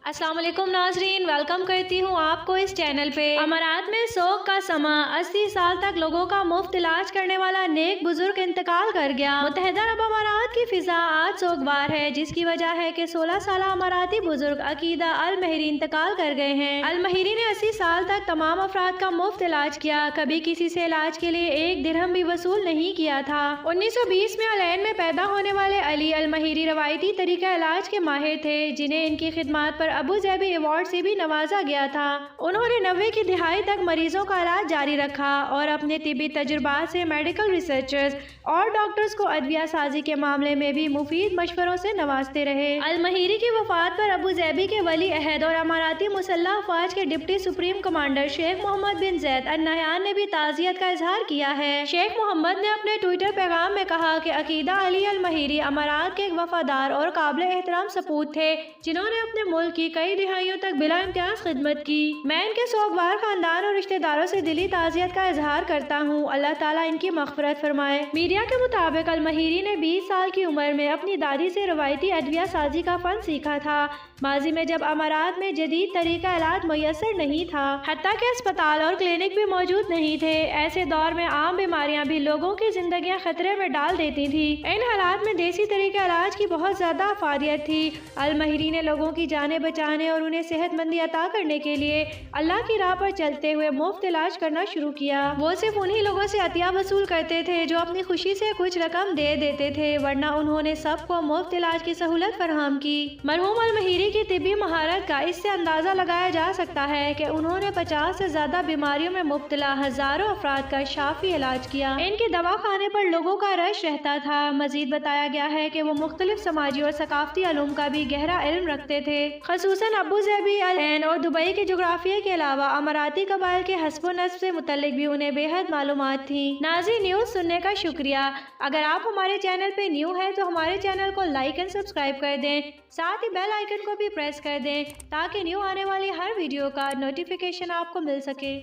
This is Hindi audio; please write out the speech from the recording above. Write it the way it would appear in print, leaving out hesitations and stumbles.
अस्सलाम वालेकुम नाजरीन, वेलकम करती हूँ आपको इस चैनल पे। अमारात में सोग का समा 80 साल तक लोगों का मुफ्त इलाज करने वाला नेक बुजुर्ग इंतकाल कर गया। मुत्तहिदा अरब अमारात की फिजा आज सोगवार है, जिसकी वजह है कि 16 साल अमाराती बुजुर्ग अकीदा अल महरी इंतकाल कर गए हैं। अल महरी ने 80 साल तक तमाम अफराद का मुफ्त इलाज किया, कभी किसी से इलाज के लिए एक दिरहम भी वसूल नहीं किया था। 1920 में अलैन में पैदा होने वाले अली अल महरी रवायती तरीका इलाज के माहिर थे, जिन्हें इनकी खिदमात पर अबू ज़ैबी अवार्ड से भी नवाजा गया था। उन्होंने 90 की दिहाई तक मरीजों का इलाज जारी रखा और अपने तिब्बी तजुर्बात से मेडिकल रिसर्चर्स और डॉक्टर्स को अदविया साजी के मामले में भी मुफीद मशवरों से नवाजते रहे। अल महरी की वफात पर अबू ज़ैबी के वली अहद और अमाराती मुसल्लह अफवाज के deputy supreme commander Sheikh Mohammed bin Zayed Al Nahyan ने भी ताज़ियत का इजहार किया है। शेख मोहम्मद ने अपने ट्विटर पैगाम में कहा कि अकीदा अली अल महरी अमारात के एक वफादार और काबिल एहतराम सपूत थे, जिन्होंने अपने मुल्क की कई दिहाइयों तक बिला इम्तियाज खिदमत की। मैं इनके सोगवार खानदान और रिश्तेदारों से दिली ताज़ियत का इजहार करता हूँ। अल्लाह ताला इनकी मग़फ़िरत फरमाए। मीडिया के मुताबिक अल महरी ने 20 साल की उम्र में अपनी दादी से रवायती अदविया साजी का फन सीखा था। माजी में जब अमारात में जदीद तरीका इलाज मुयसर नहीं था, हत्ता के अस्पताल और क्लिनिक भी मौजूद नहीं थे, ऐसे दौर में आम बीमारियां भी लोगों की जिंदगियां खतरे में डाल देती थी। इन हालात में देसी तरीका इलाज की बहुत ज्यादा अफादियत थी। अल महरी ने लोगों की जानें बचाने और उन्हें सेहतमंदी अता करने के लिए अल्लाह की राह पर चलते हुए मुफ्त इलाज करना शुरू किया। वो सिर्फ उन्हीं लोगों से अतिया वसूल करते थे जो अपनी खुशी से कुछ रकम दे देते थे, वरना उन्होंने सबको मुफ्त इलाज की सहूलत फराहम की। मरहूम अल महरी की तिब्बी महारत का इससे अंदाजा लगाया जा सकता है कि उन्होंने 50 से ज्यादा बीमारियों में मुब्तला हजारों अफराद का शाफी इलाज किया। इनके दवा खाने पर लोगों का रश रहता था। मजीद बताया गया है कि वो मुख्तलिफ समाजी और सकाफती अलूम का भी गहरा इल्म रखते थे। खसूसन अबू ज़ैबी अल ऐन और दुबई के जोग्राफिया के अलावा अमाराती कबाइल के हस्ब नस्ब से मुतल्लिक भी उन्हें बेहद मालूमात थी। नाज़रीन, न्यूज़ सुनने का शुक्रिया। अगर आप हमारे चैनल पे न्यू है तो हमारे चैनल को लाइक एंड सब्सक्राइब कर दें, साथ ही बेल आइकन को भी प्रेस कर दें ताकि न्यू आने वाली हर वीडियो का नोटिफिकेशन आपको मिल सके।